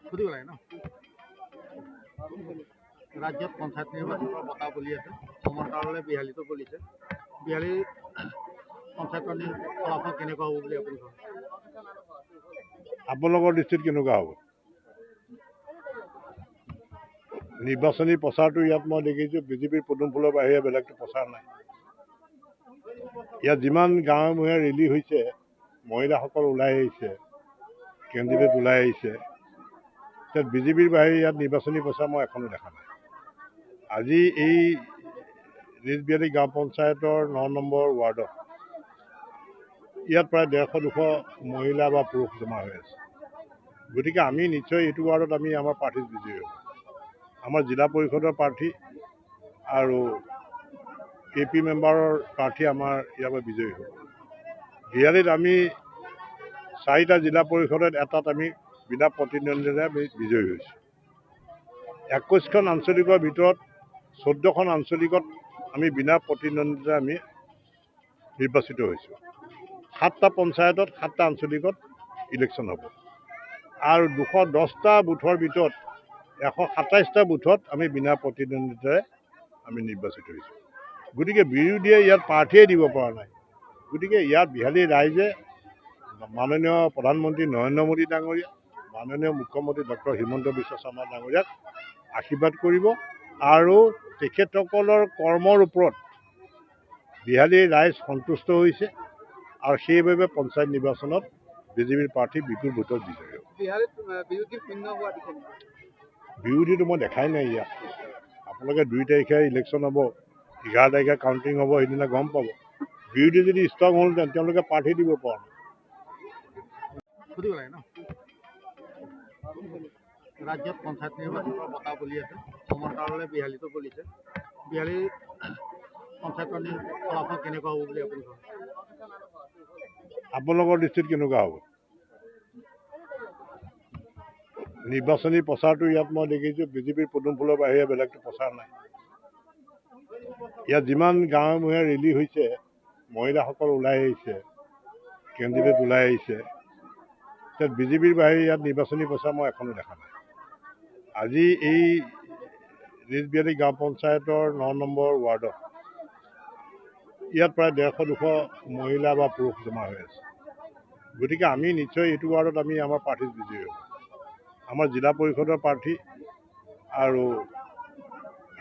সুধিব লাগে ন ৰাজ্যত পঞ্চায়ত নিৰ্বাচনৰ বঁটা বলি আছে সমান্তৰালে বিহালীতো বলিছে বিহালী পঞ্চায়তৰ ফলাফল কেনেকুৱা হ'ব বুলি আপুনি ভাবে আপোনালোকৰ দৃষ্টিত কেনেকুৱা হ'ব নিৰ্বাচনী প্ৰচাৰটো ইয়াত মই দেখিছোঁ বিজেপিৰ পদুম ফুলৰ বাহিৰে বেলেগটো প্ৰচাৰ নাই ইয়াত যিমান গাঁৱে ভূঞে ৰেলী হৈছে মহিলাসকল ওলাই আহিছে কেণ্ডিডেট ওলাই আহিছে তাত বিজেপিৰ বাহিৰে ইয়াত নিৰ্বাচনী প্ৰচাৰ মই এখনো দেখা নাই আজি এই ৰিজবিহালী গাঁও পঞ্চায়তৰ 9 নম্বৰ ৱাৰ্ডত ইয়াত প্ৰায় 150-200 মহিলা বা পুৰুষ জমা হৈ আছে গতিকে আমি নিশ্চয় এইটো ৱাৰ্ডত আমি আমাৰ প্ৰাৰ্থী বিজয়ী হ'ম আমাৰ জিলা পৰিষদৰ প্ৰাৰ্থী আৰু AP মেম্বাৰৰ প্ৰাৰ্থী আমাৰ ইয়াৰ পৰা বিজয়ী হ'ব বিহালীত আমি 4টা জিলা পৰিষদত এটাত আমি বিনা প্ৰতিদ্বন্দ্বিতাৰে আমি বিজয়ী হৈছোঁ 21খন আঞ্চলিকৰ ভিতৰত 14খন আঞ্চলিকত আমি বিনা প্ৰতিদ্বন্দ্বিতাৰে আমি নিৰ্বাচিত হৈছোঁ 7টা পঞ্চায়তত 7টা আঞ্চলিকত ইলেকশ্যন হ'ব আৰু 210টা বুথৰ ভিতৰত 127টা বুথত আমি বিনা প্ৰতিদ্বন্দ্বিতাৰে আমি নিৰ্বাচিত হৈছোঁ গতিকে বিৰোধীয়ে ইয়াত প্ৰাৰ্থীয়ে দিব পৰা নাই গতিকে ইয়াত বিহালীৰ ৰাইজে মাননীয় প্ৰধানমন্ত্ৰী নৰেন্দ্ৰ মোদী ডাঙৰীয়া মাননীয় মুখ্যমন্ত্ৰী ডক্টৰ হিমন্ত বিশ্ব শৰ্মা ডাঙৰীয়াক আশীৰ্বাদ কৰিব আৰু তেখেতসকলৰ কৰ্মৰ ওপৰত বিহালীৰ ৰাইজ সন্তুষ্ট হৈছে আৰু সেইবাবে পঞ্চায়ত নিৰ্বাচনত বিজেপিৰ প্ৰাৰ্থী বিপুল ভোটত বিজয়ী হ'ব বিৰোধীটো মই দেখাই নাই ইয়াত আপোনালোকে 2 তাৰিখে ইলেকশ্যন হ'ব 11 তাৰিখে কাউণ্টিং হ'ব সেইদিনা গম পাব বিৰোধী যদি ষ্ট্ৰং হ'লহেঁতেন তেওঁলোকে প্ৰাৰ্থী দিব পৰা নাই সুধিব লাগে ন ৰাজ্যত পঞ্চায়ত নিৰ্বাচনৰ বঁটা বলি আছে সমান্তৰালে বিহালীতো বলিছে বিহালী পঞ্চায়তৰ ফলাফল কেনেকুৱা হ'ব বুলি আপুনি ভাবে আপোনালোকৰ দৃষ্টিত কেনেকুৱা হ'ব নিৰ্বাচনী প্ৰচাৰটো ইয়াত মই দেখিছোঁ বিজেপিৰ পদুম ফুলৰ বাহিৰে বেলেগটো প্ৰচাৰ নাই ইয়াত যিমান গাঁৱে ভূঞে ৰেলী হৈছে মহিলাসকল ওলাই আহিছে কেণ্ডিডেট ওলাই আহিছে তাত বিজেপিৰ বাহিৰে ইয়াত নিৰ্বাচনী প্ৰচাৰ মই এখনো দেখা নাই আজি এই ৰিজবিহালী গাঁও পঞ্চায়তৰ 9 নম্বৰ ৱাৰ্ডত ইয়াত প্ৰায় 150-200 মহিলা বা পুৰুষ জমা হৈ আছে গতিকে আমি নিশ্চয় এইটো ৱাৰ্ডত আমি আমাৰ প্ৰাৰ্থী বিজয়ী হ'ম আমাৰ জিলা পৰিষদৰ প্ৰাৰ্থী আৰু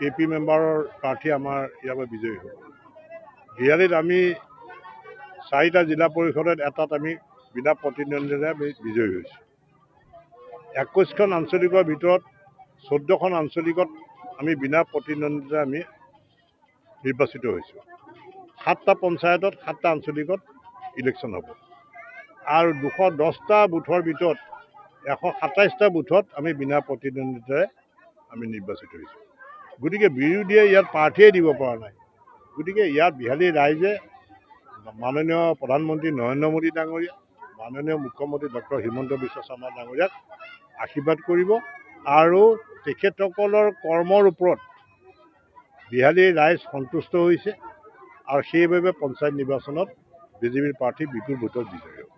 AP মেম্বাৰৰ প্ৰাৰ্থী আমাৰ ইয়াৰ পৰা বিজয়ী হ'ব বিহালীত আমি 4টা জিলা পৰিষদত এটাত আমি বিনা প্ৰতিদ্বন্দ্বিতাৰে আমি বিজয়ী হৈছোঁ 21খন আঞ্চলিকৰ ভিতৰত 14খন আঞ্চলিকত আমি বিনা প্ৰতিদ্বন্দ্বিতাৰে আমি নিৰ্বাচিত হৈছোঁ 7টা পঞ্চায়তত 7টা আঞ্চলিকত ইলেকশ্যন হ'ব আৰু 210টা বুথৰ ভিতৰত 127টা বুথত আমি বিনা প্ৰতিদ্বন্দ্বিতাৰে আমি নিৰ্বাচিত হৈছোঁ গতিকে বিৰোধীয়ে ইয়াত প্ৰাৰ্থীয়ে দিব পৰা নাই গতিকে ইয়াত বিহালীৰ ৰাইজে মাননীয় প্ৰধানমন্ত্ৰী নৰেন্দ্ৰ মোদী ডাঙৰীয়া মাননীয় মুখ্যমন্ত্ৰী ডক্টৰ হিমন্ত বিশ্ব শৰ্মা ডাঙৰীয়াক আশীৰ্বাদ কৰিব আৰু তেখেতসকলৰ কৰ্মৰ ওপৰত বিহালীৰ ৰাইজ সন্তুষ্ট হৈছে আৰু সেইবাবে পঞ্চায়ত নিৰ্বাচনত বিজেপিৰ প্ৰাৰ্থী বিপুল ভোটত বিজয়ী হ'ব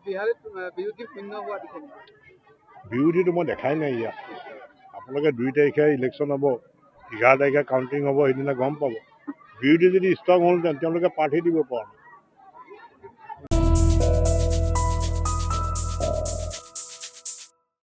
বিৰোধীটো মই দেখাই নাই ইয়াত আপোনালোকে 2 তাৰিখে ইলেকশ্যন হ'ব 11 তাৰিখে কাউণ্টিং হ'ব সেইদিনা গম পাব বিৰোধী যদি ষ্ট্ৰং হ'লহেঁতেন তেওঁলোকে প্ৰাৰ্থী দিব পৰা নাই